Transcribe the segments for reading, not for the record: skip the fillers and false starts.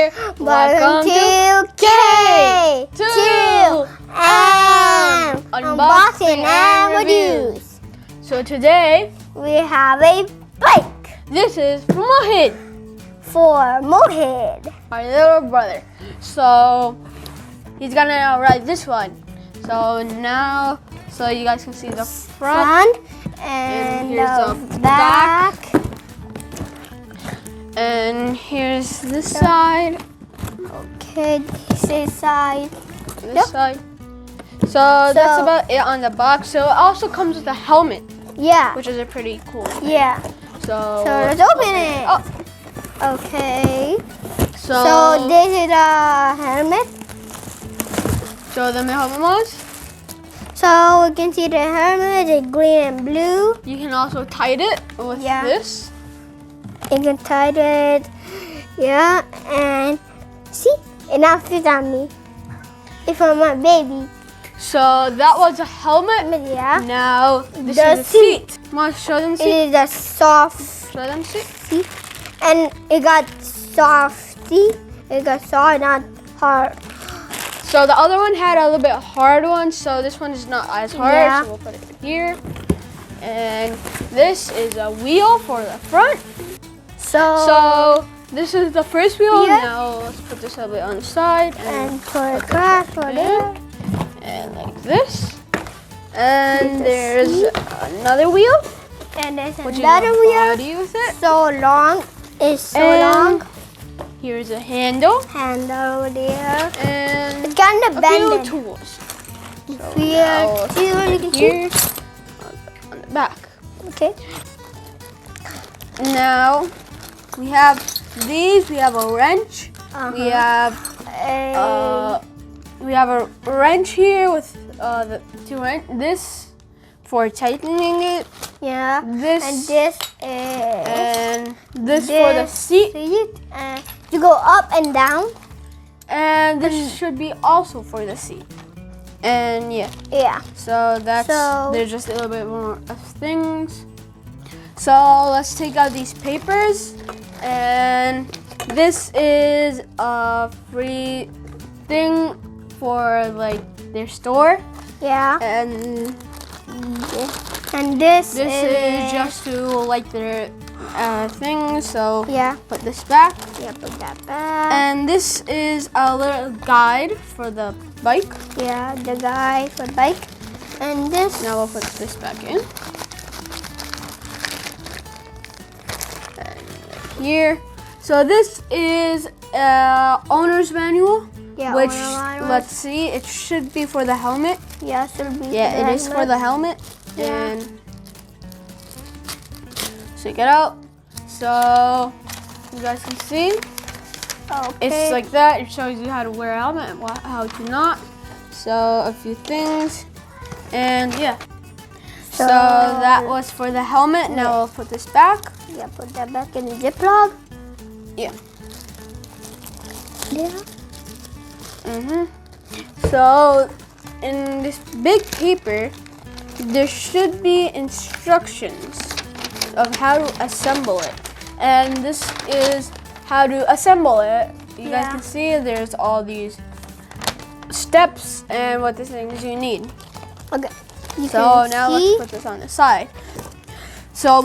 there. Welcome to K2M Unboxing and Reviews. So today we have a bike this is for Mohid, our little brother. So he's gonna ride this one. So now, so you guys can see the front and here's the the back. And here's this side. Okay, this is side. This side. So that's about it on the box. So it also comes with a helmet, Yeah. which is a pretty cool thing. Yeah. So let's open it. Oh. Okay. So this is a helmet. show them the helmet was. So we can see the helmet is green and blue. You can also tie it with this. You can tie it. Yeah, and see, it now fits on me. It's for my baby. So that was a helmet. Yeah. Now this The is a seat. Come on, show them the seat. It is a soft Show them the seat. seat. And it got soft seat. It got soft, not hard. So the other one had a little bit hard one. So this one is not as hard. Yeah. So we'll put it here. And this is a wheel for the front. So this is the first wheel. Yeah. Now let's put this a bit on the side and put a crack for there. And like this. And there's another wheel. And there's Which another is a wheel. body with it. So long. It's so And long. Here's a handle. Hand over there. And It's kind of a few bended. tools. Here. now See what you can see? Here on the back. Okay. Now we have these. We have a wrench. We have a wrench here with the two wrench. This for tightening it. Yeah. This And this is and this for the seat. And you go up and down. And this should be also for the seat. And yeah. Yeah. So there's just a little bit more of things. So let's take out these papers. And this is a free thing for like their store. Yeah. And this is just to like their thing. So yeah. put this back. Yeah, put that back. And this is a little guide for the bike. Yeah, the guy for the bike. And this. Now we'll put this back in. And here. So this is owner's manual. Yeah, which owner manual. let's see, it should be for the helmet. Yeah, it should be. Yeah, it is for the helmet. Yeah. And check it out. So you guys can see. Okay. It's like that. It shows you how to wear a helmet and how to not. So a few things. And yeah. So that was for the helmet. Now we'll put this back. Yeah, put that back in the Ziploc. Yeah. Yeah. So in this big paper, there should be instructions of how to assemble it. And this is how to assemble it. You guys can see there's all these steps and what the things you need. Okay. So now let's put this on the side. So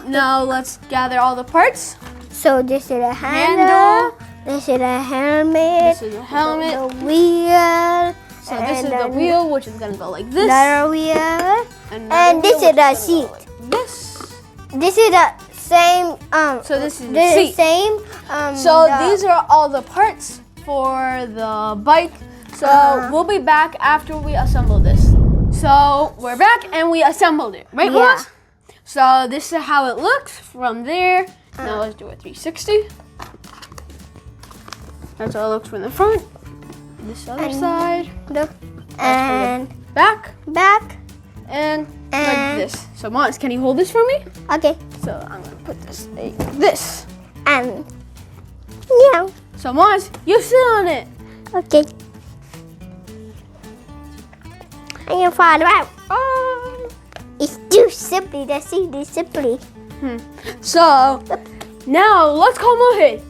now let's gather all the parts. So this is a handle. This is a helmet. This is a helmet. The wheel. So this is the wheel, which is gonna go like this. Another wheel. And this is the seat. This. This is the same. So this is the seat. Same. So these are all the parts for the bike. So we'll be back after we assemble this. So we're back and we assembled it, right, Muaz? So this is how it looks from there. Now let's do a 360. That's how it looks from the front. This other side. And back. And like this. So Muaz, can you hold this for me? Okay. So I'm gonna put this like this. And yeah. So Muaz, you sit on it. Okay. I'm gonna fall out. Oh. It's too simply. That's it. Simply. So now let's call Mohid.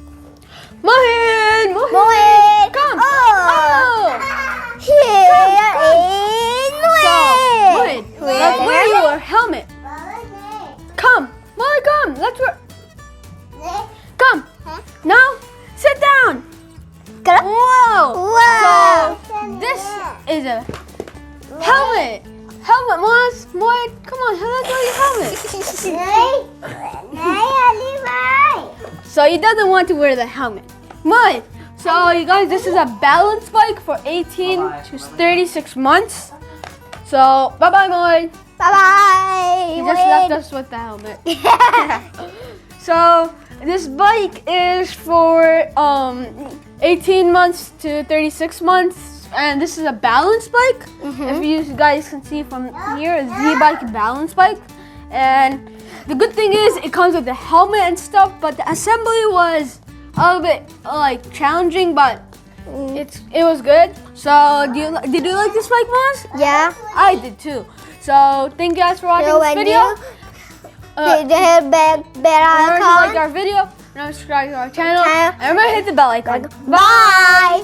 Mohid! Mohid! Come! Oh! Oh! Here So, is Mohid, let's wear your helmet. Come! Mohid, come! Let's wear... Come! Now, sit down! Whoa! Wow! So, this is a helmet! Helmet, Muaz! Mohid, come on, let's wear your helmet. So he doesn't want to wear the helmet. Mohid, so you guys, this is a balance bike for 18 to 36 months. So, bye-bye, Mohid. Bye-bye! He just left us with the helmet. So, this bike is for 18 months to 36 months, and this is a balance bike. If you guys can see from here, a Z-bike balance bike. And the good thing is it comes with the helmet and stuff, but the assembly was a little bit like challenging, but it was good. So, did you like this bike, Muaz? Yeah. I did too. So, thank you guys for watching this video. Remember to like our video, remember to subscribe to our channel, and remember to hit the bell icon. Bye!